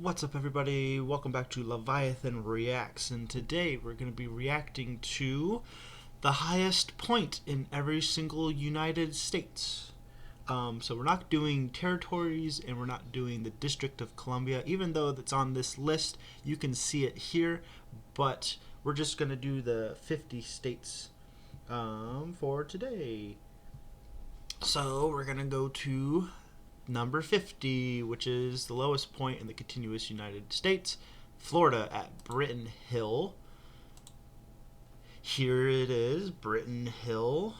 What's up, everybody? Welcome back to Leviathan Reacts, and today we're going to be reacting to the highest point in every single United States. So we're not doing territories, and we're not doing the District of Columbia, even though that's on this list. You can see it here, but we're just going to do the 50 states for today. So we're going to go to number 50, which is the lowest point in the continuous United States, Florida at Britton Hill. Here it is, Britton Hill.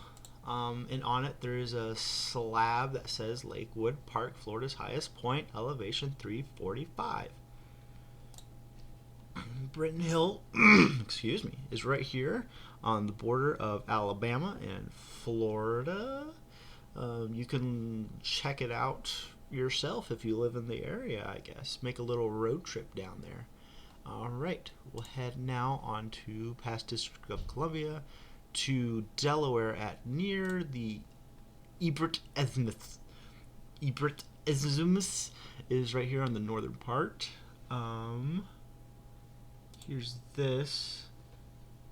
And on it there is a slab that says Lakewood Park, Florida's highest point, elevation 345. Britton Hill, excuse me, is right here on the border of Alabama and Florida. You can check it out yourself if you live in the area, I guess. Make a little road trip down there. Alright, we'll head now on to past District of Columbia to Delaware at near the Ebert Isthmus. Ebert Isthmus is right here on the northern part. Here's this.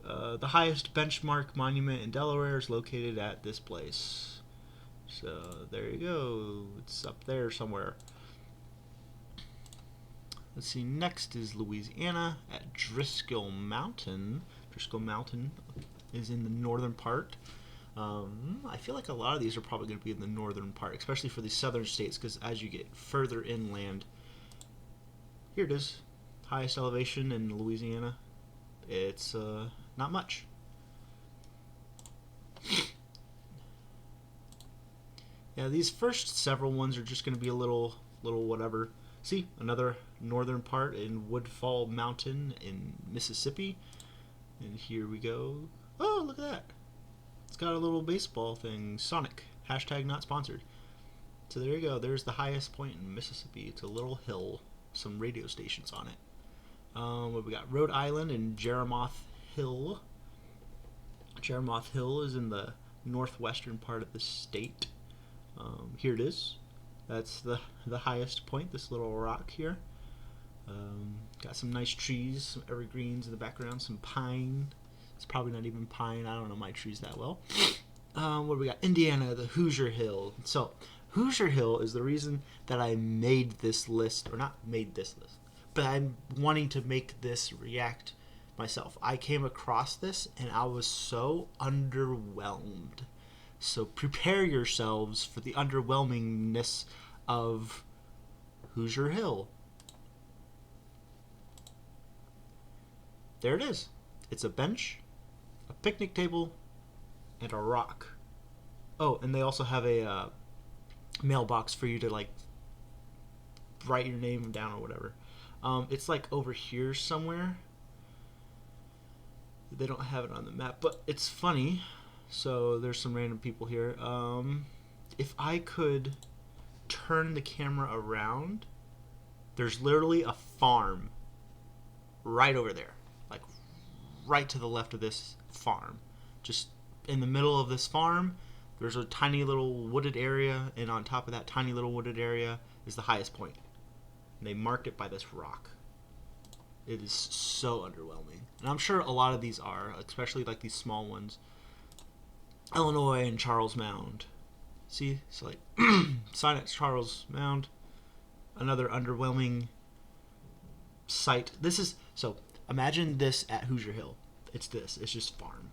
The highest benchmark monument in Delaware is located at this place. So there you go. It's up there somewhere. Let's see. Next is Louisiana at Driscoll Mountain. Driscoll Mountain is in the northern part. I feel like a lot of these are probably going to be in the northern part, especially for the southern states, because as you get further inland, here it is. Highest elevation in Louisiana. It's not much. Yeah, these first several ones are just going to be a little whatever. See, another northern part in Woodfall Mountain in Mississippi. And here we go. Oh, look at that. It's got a little baseball thing. Sonic. Hashtag not sponsored. So there you go. There's the highest point in Mississippi. It's a little hill. Some radio stations on it. What we got? Rhode Island and Jeremoth Hill. Jeremoth Hill is in the northwestern part of the state. Here it is. That's the highest point, this little rock here. Got some nice trees, some evergreens in the background, some pine. It's probably not even pine. I don't know my trees that well. What do we got? Indiana, the Hoosier Hill. So, Hoosier Hill is the reason that I made this list, or not made this list, but I'm wanting to make this react myself. I came across this and I was so underwhelmed. So prepare yourselves for the underwhelmingness of Hoosier Hill. There it is. It's a bench, a picnic table, and a rock. Oh, and they also have a mailbox for you to like write your name down or whatever. It's like over here somewhere. They don't have it on the map, but it's funny. So there's some random people here. If I could turn the camera around, there's literally a farm right over there. Like right to the left of this farm. Just in the middle of this farm, there's a tiny little wooded area, and on top of that tiny little wooded area is the highest point. And they marked it by this rock. It is so underwhelming. And I'm sure a lot of these are, especially like these small ones. Illinois and Charles Mound. See, it's like sign at Charles Mound. Another underwhelming site. This is so. Imagine this at Hoosier Hill. It's this. It's just farm.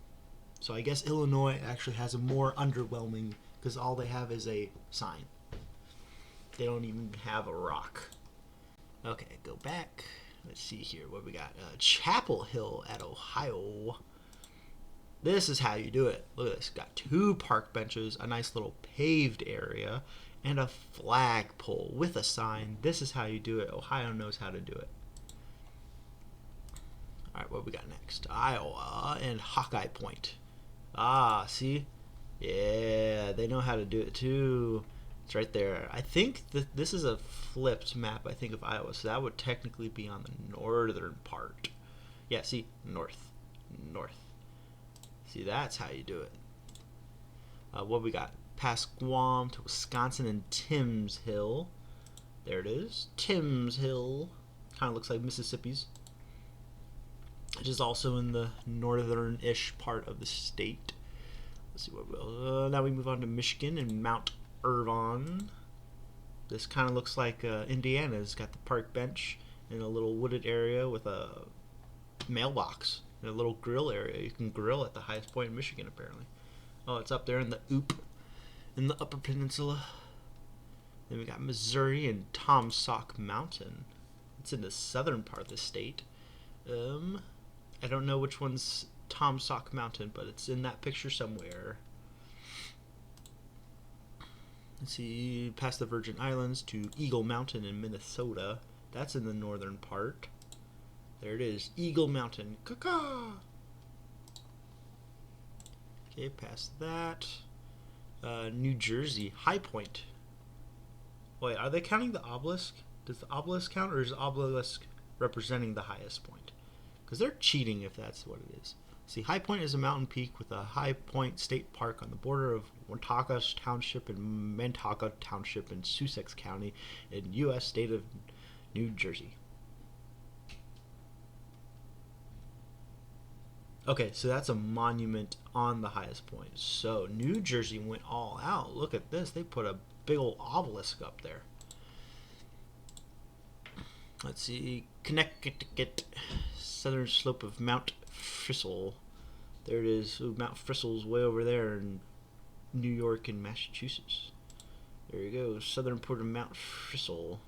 So I guess Illinois actually has a more underwhelming because all they have is a sign. They don't even have a rock. Okay, go back. Let's see here what we got. Chapel Hill at Ohio. This is how you do it. Look at this. Got 2 park benches, a nice little paved area, and a flagpole with a sign. This is how you do it. Ohio knows how to do it. Alright, what we got next? Iowa and Hawkeye Point. Ah, see? Yeah, they know how to do it too. It's right there. I think that this is a flipped map, I think, of Iowa, so that would technically be on the northern part. Yeah, see? North. See, that's how you do it. What we got? Past Guam to Wisconsin and Timms Hill. There it is. Timms Hill. Kind of looks like Mississippi's. It is also in the northern-ish part of the state. Let's see what we'll. Now we move on to Michigan and Mount Irvine. This kind of looks like Indiana's got the park bench in a little wooded area with a mailbox and a little grill area. You can grill at the highest point in Michigan, apparently. Oh, it's up there in the Oop, in the Upper Peninsula. Then we got Missouri and Tom Sock Mountain. It's in the southern part of the state. I don't know which one's Tom Sock Mountain, but it's in that picture somewhere. Let's see, past the Virgin Islands to Eagle Mountain in Minnesota. That's in the northern part. There it is, Eagle Mountain. Caw-caw! Okay, past that. New Jersey, High Point. Wait, are they counting the obelisk? Does the obelisk count, or is the obelisk representing the highest point? Because they're cheating if that's what it is. See, High Point is a mountain peak with a High Point State Park on the border of Watauga Township and Mantucket Township in Sussex County in U.S. state of New Jersey. Okay, so that's a monument on the highest point. So New Jersey went all out. Look at this. They put a big old obelisk up there. Let's see. Connecticut, southern slope of Mount Frisell. There it is. Ooh, Mount Frisell's way over there in New York and Massachusetts. There you go. Southern port of Mount Frisell.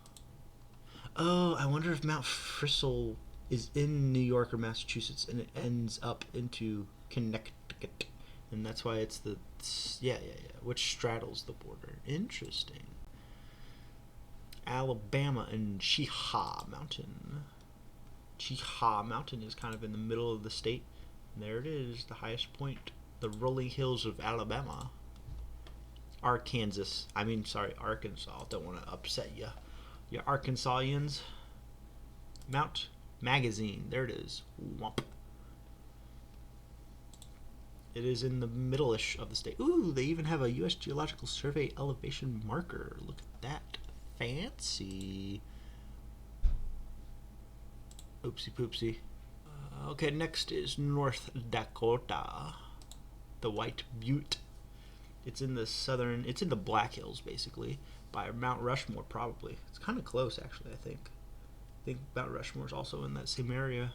Oh, I wonder if Mount Frisell is in New York or Massachusetts and it ends up into Connecticut. And that's why it's the... Yeah. Which straddles the border. Interesting. Alabama and Cheaha Mountain. Cheaha Mountain is kind of in the middle of the state. And there it is, the highest point. The rolling hills of Alabama. Arkansas. Don't want to upset you. You Arkansasians. Mount Magazine. There it is. Womp. It is in the middle-ish of the state. Ooh, they even have a U.S. Geological Survey elevation marker. Look at that. Fancy. Oopsie poopsie. Okay, next is North Dakota. The White Butte. It's in the Black Hills, basically. By Mount Rushmore, probably. It's kind of close, actually, I think. I think Mount Rushmore is also in that same area.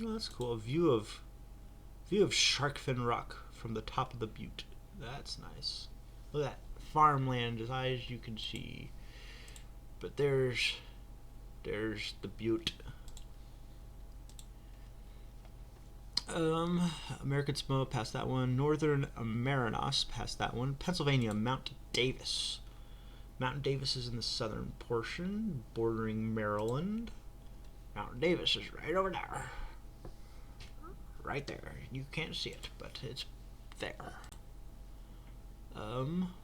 Oh, that's cool. A view of Shark Fin Rock from the top of the butte. That's nice. Look at that. Farmland as high as you can see. But there's the butte. American Samoa past that one. Northern Marinos past that one. Pennsylvania, Mount Davis. Mount Davis is in the southern portion, bordering Maryland. Mount Davis is right over there. Right there. You can't see it, but it's there.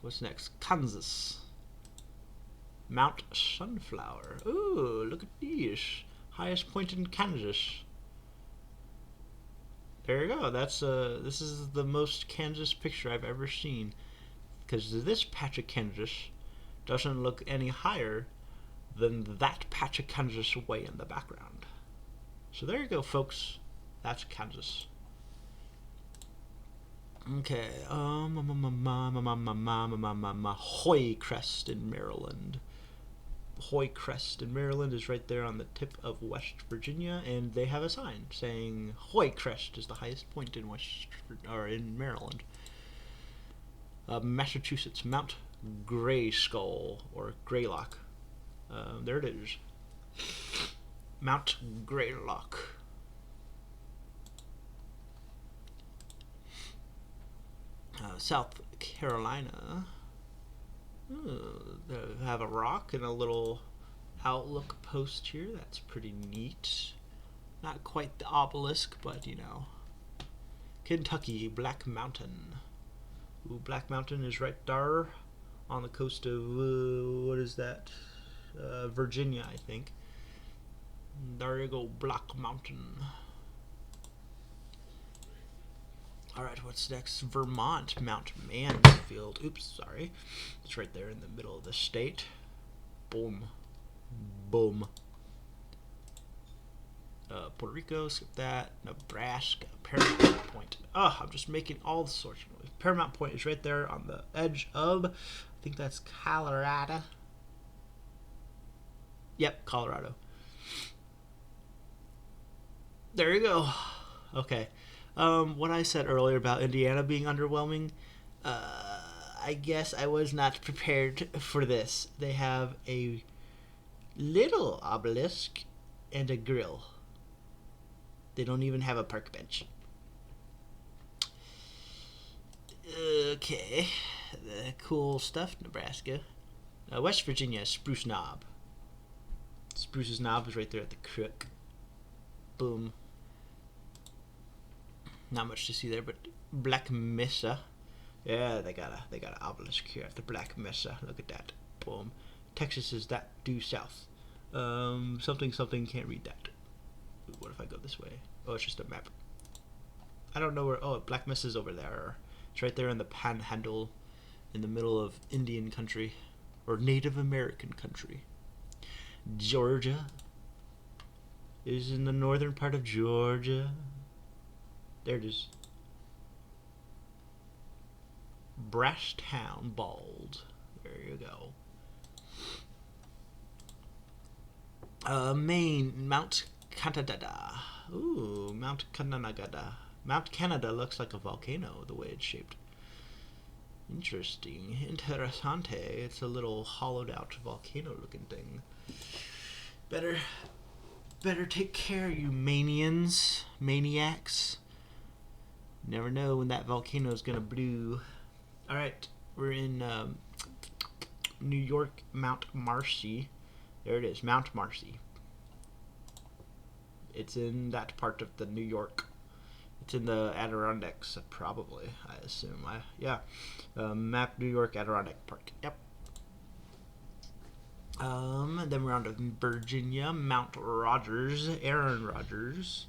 What's next? Kansas. Mount Sunflower. Ooh, look at these. Highest point in Kansas. There you go. That's this is the most Kansas picture I've ever seen. Because this patch of Kansas doesn't look any higher than that patch of Kansas way in the background. So there you go, folks. That's Kansas. Okay, Hoy Crest in Maryland. Hoy Crest in Maryland is right there on the tip of West Virginia, and they have a sign saying Hoy Crest is the highest point in in Maryland. Massachusetts, Mount Grayskull or Greylock. There it is. Mount Greylock. South Carolina. They have a rock and a little outlook post here. That's pretty neat. Not quite the obelisk, but you know. Kentucky, Black Mountain. Ooh, Black Mountain is right there on the coast of, what is that? Virginia, I think. There you go, Black Mountain. Alright, what's next? Vermont, Mount Mansfield. Oops, sorry. It's right there in the middle of the state. Boom. Boom. Puerto Rico, skip that. Nebraska, Paramount Point. Oh, I'm just making all the sorts of noise. Paramount Point is right there on the edge of, I think that's Colorado. Yep, Colorado. There you go. Okay. What I said earlier about Indiana being underwhelming, I guess I was not prepared for this. They have a little obelisk and a grill. They don't even have a park bench. Okay. The cool stuff, Nebraska. West Virginia, Spruce Knob. Spruce's Knob is right there at the crook. Boom. Not much to see there, but Black Mesa. Yeah, they got an obelisk here at the Black Mesa. Look at that. Boom. Texas is that due south. Something can't read that. What if I go this way? Oh, it's just a map. I don't know where. Oh, Black Mesa's over there. It's right there in the Panhandle, in the middle of Indian country, or Native American country. Georgia is in the northern part of Georgia. There it is. Brasstown, Bald. There you go. Maine, Mount Canada. Ooh, Mount Canada. Mount Canada looks like a volcano, the way it's shaped. Interesting. Interessante. It's a little hollowed out volcano looking thing. Better take care, you maniacs. Never know when that volcano is gonna blow. Alright, we're in New York, Mount Marcy. There it is, Mount Marcy. It's in that part of the New York. It's in the Adirondacks, probably, I assume. Map New York Adirondack Park. Yep. Then we're on to Virginia, Mount Rogers, Aaron Rodgers.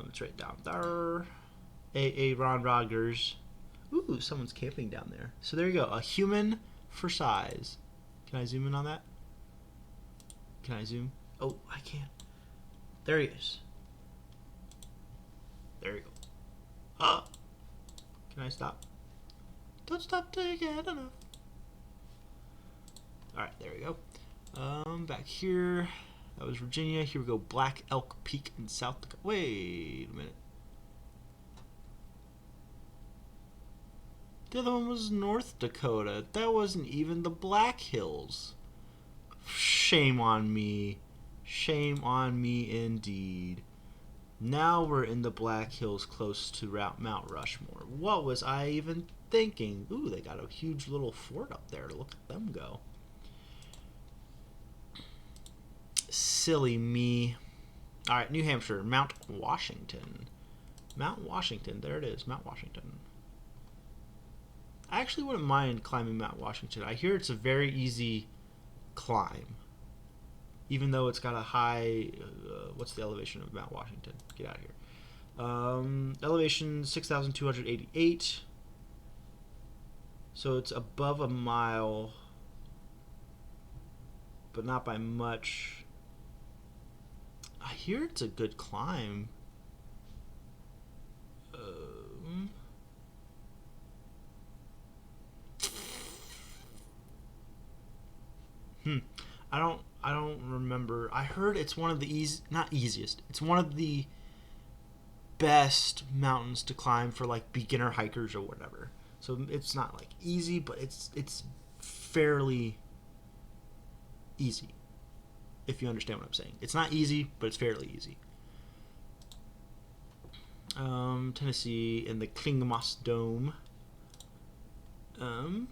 It's right down there. Ron Rodgers. Ooh, someone's camping down there. So there you go. A human for size. Can I zoom in on that? Can I zoom? Oh, I can't. There he is. There you go. Ah! Can I stop? Don't stop till you get enough. Alright, there we go. Back here. That was Virginia. Here we go. Black Elk Peak in South Dakota. Wait a minute. The other one was North Dakota. That wasn't even the Black Hills. Shame on me. Shame on me indeed. Now we're in the Black Hills close to Mount Rushmore. What was I even thinking? Ooh, they got a huge little fort up there. Look at them go. Silly me. Alright, New Hampshire. Mount Washington. Mount Washington. There it is. Mount Washington. I actually wouldn't mind climbing Mount Washington. I hear it's a very easy climb. Even though it's got a high... what's the elevation of Mount Washington? Get out of here. Elevation 6,288. So it's above a mile. But not by much. I hear it's a good climb. I don't remember. I heard it's one of the not easiest. It's one of the best mountains to climb for like beginner hikers or whatever. So it's not like easy, but it's fairly easy. If you understand what I'm saying. It's not easy, but it's fairly easy. Tennessee in the Klingmoss Dome. I'm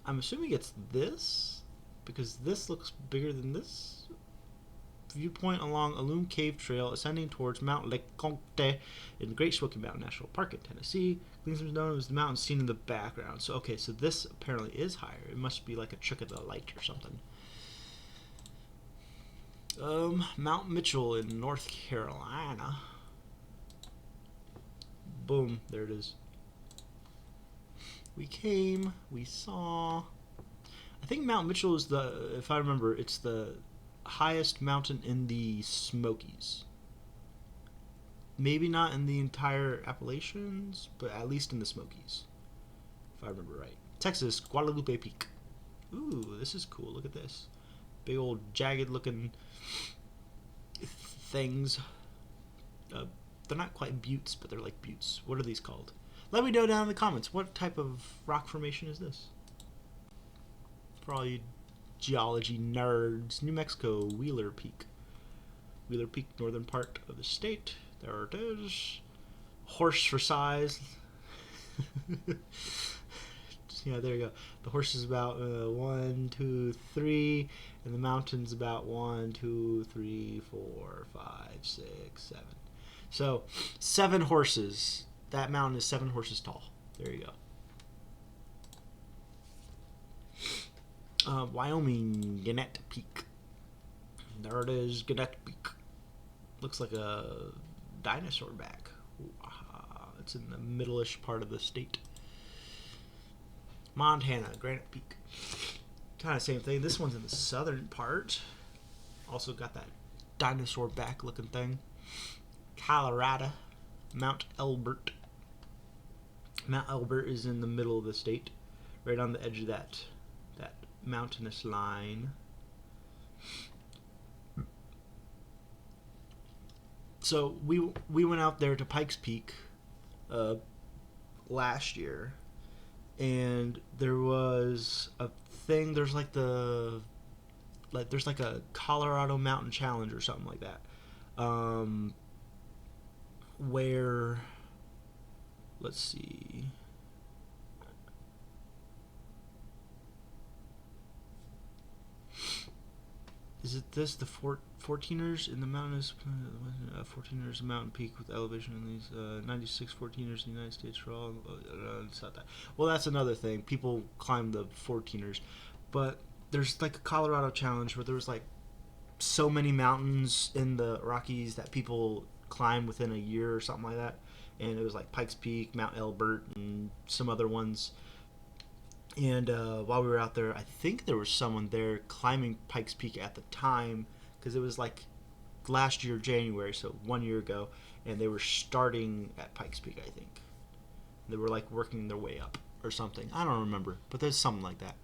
assuming it's this, because this looks bigger than this. Viewpoint along a Loom Cave Trail ascending towards Mount LeConte in the Great Smoky Mountain National Park in Tennessee. Klingmoss Dome is the mountain seen in the background. So, okay, so this apparently is higher. It must be like a trick of the light or something. Mount Mitchell in North Carolina. Boom, there it is. We came, we saw. I think Mount Mitchell is if I remember, it's the highest mountain in the Smokies. Maybe not in the entire Appalachians, but at least in the Smokies, if I remember right. Texas, Guadalupe Peak. Ooh, this is cool. Look at this. Big old jagged looking things. They're not quite buttes, but they're like buttes. What are these called? Let me know down in the comments. What type of rock formation is this? For all you geology nerds. New Mexico, Wheeler Peak. Wheeler Peak, northern part of the state. There it is. Horse for size. Yeah, there you go. The horse is about 1, 2, 3, and the mountain's about 1, 2, 3, 4, 5, 6, 7. So 7 horses. That mountain is 7 horses tall. There you go. Wyoming, Gannett Peak. There it is, Gannett Peak. Looks like a dinosaur back. It's in the middle-ish part of the state. Montana, Granite Peak. Kind of same thing. This one's in the southern part. Also got that dinosaur back looking thing. Colorado, Mount Elbert. Mount Elbert is in the middle of the state, right on the edge of that mountainous line. So we went out there to Pikes Peak last year, and there was a thing. There's like there's like a Colorado Mountain Challenge or something like that, where, let's see. Is it this? The 14ers in the mountainous 14ers mountain peak with elevation in these 96 14ers in the United States for all. It's not that. Well, that's another thing. People climb the 14ers, but there's like a Colorado challenge where there was like so many mountains in the Rockies that people climb within a year or something like that, and it was like Pikes Peak, Mount Elbert, and some other ones. And while we were out there, I think there was someone there climbing Pikes Peak at the time, because it was like last year, January, so 1 year ago, and they were starting at Pikes Peak, I think. They were like working their way up or something. I don't remember, but there's something like that.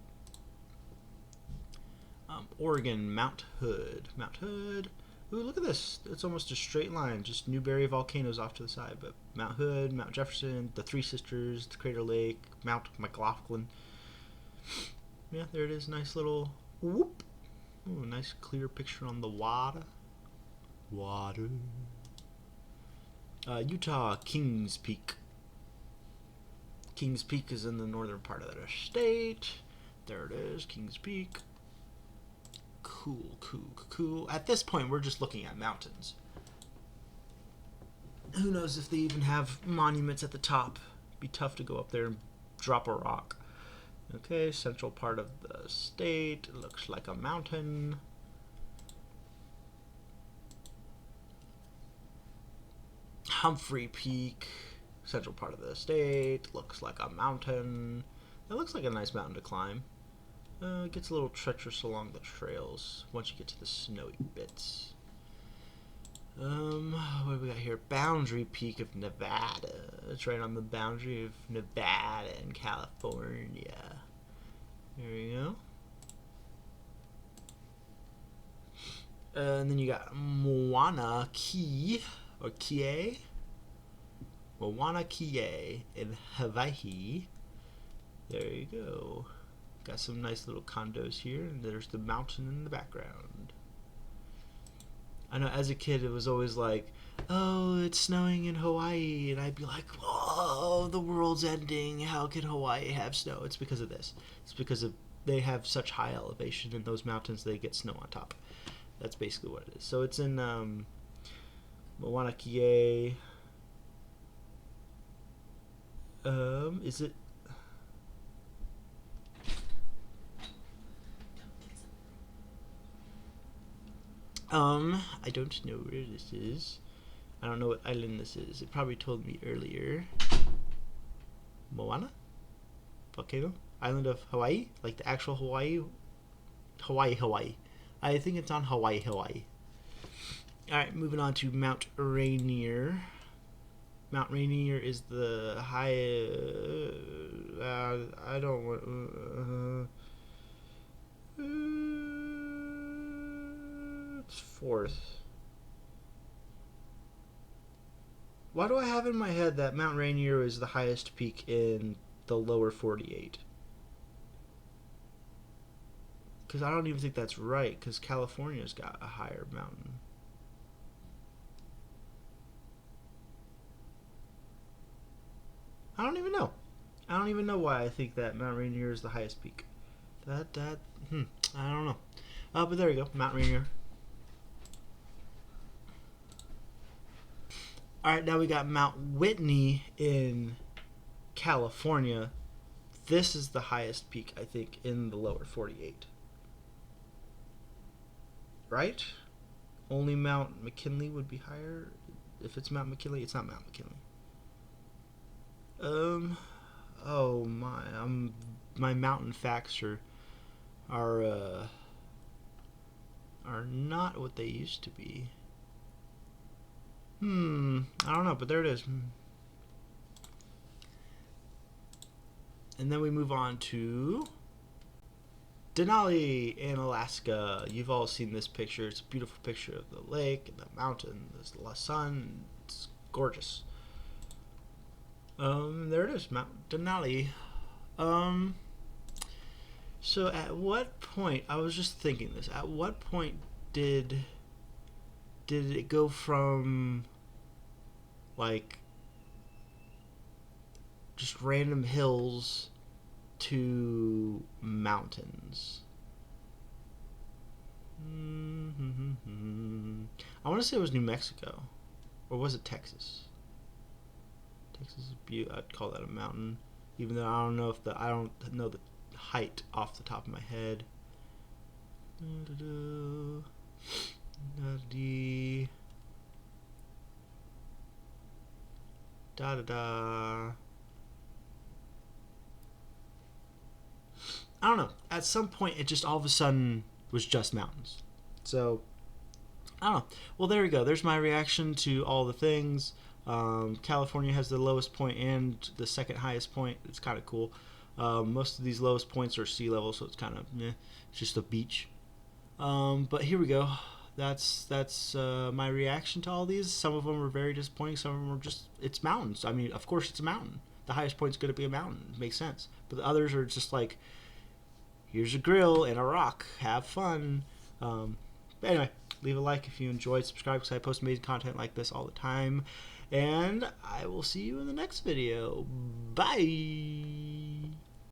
Oregon, Mount Hood. Mount Hood. Ooh, look at this. It's almost a straight line, just Newberry volcanoes off to the side. But Mount Hood, Mount Jefferson, the Three Sisters, the Crater Lake, Mount McLaughlin. Yeah, there it is. Nice little whoop. Ooh, nice clear picture on the water. Water. Utah, Kings Peak. Kings Peak is in the northern part of the state. There it is, Kings Peak. Cool, cool, cool. At this point, we're just looking at mountains. Who knows if they even have monuments at the top. It'd be tough to go up there and drop a rock. Okay, central part of the state. It looks like a mountain. Humphrey Peak, central part of the state. Looks like a mountain. That looks like a nice mountain to climb. It gets a little treacherous along the trails once you get to the snowy bits. What do we got here? Boundary Peak of Nevada. It's right on the boundary of Nevada and California. There you go. And then you got Mauna Kea, or Kie. Mauna Kea in Hawaii. There you go. Got some nice little condos here, and there's the mountain in the background. I know as a kid it was always like, oh, it's snowing in Hawaii, and I'd be like, whoa, the world's ending, how can Hawaii have snow? It's because of this. It's because of they have such high elevation in those mountains, they get snow on top. That's basically what it is. So it's in Mauna Kea. Is it? I don't know where this is. I don't know what island this is. It probably told me earlier. Moana? Volcano? Island of Hawaii? Like the actual Hawaii? Hawaii. I think it's on Hawaii. Alright, moving on to Mount Rainier. Mount Rainier is the highest. I don't want. It's fourth. Why do I have in my head that Mount Rainier is the highest peak in the lower 48? Because I don't even think that's right, because California's got a higher mountain. I don't even know. I don't even know why I think that Mount Rainier is the highest peak. I don't know. But there you go, Mount Rainier. Alright, now we got Mount Whitney in California. This is the highest peak, I think, in the lower 48. Right? Only Mount McKinley would be higher. If it's Mount McKinley, it's not Mount McKinley. Oh my mountain facts are not what they used to be. I don't know, but there it is. And then we move on to Denali in Alaska. You've all seen this picture. It's a beautiful picture of the lake and the mountain. There's the sun. It's gorgeous. There it is, Mount Denali. So at what point, I was just thinking this, at what point did it go from, like, just random hills to mountains? I want to say it was New Mexico. Or was it Texas? Texas is beautiful. I'd call that a mountain, even though I don't know the height off the top of my head. I don't know. At some point, it just all of a sudden was just mountains. So, I don't know. Well, there we go. There's my reaction to all the things. California has the lowest point and the second highest point. It's kind of cool. Most of these lowest points are sea level, so it's kind of it's just a beach. But here we go. That's my reaction to all these. Some of them are very disappointing. Some of them are just, it's mountains. I mean, of course it's a mountain. The highest point's going to be a mountain. It makes sense. But the others are just like, here's a grill and a rock. Have fun. But anyway, leave a like if you enjoyed. Subscribe because I post amazing content like this all the time. And I will see you in the next video. Bye.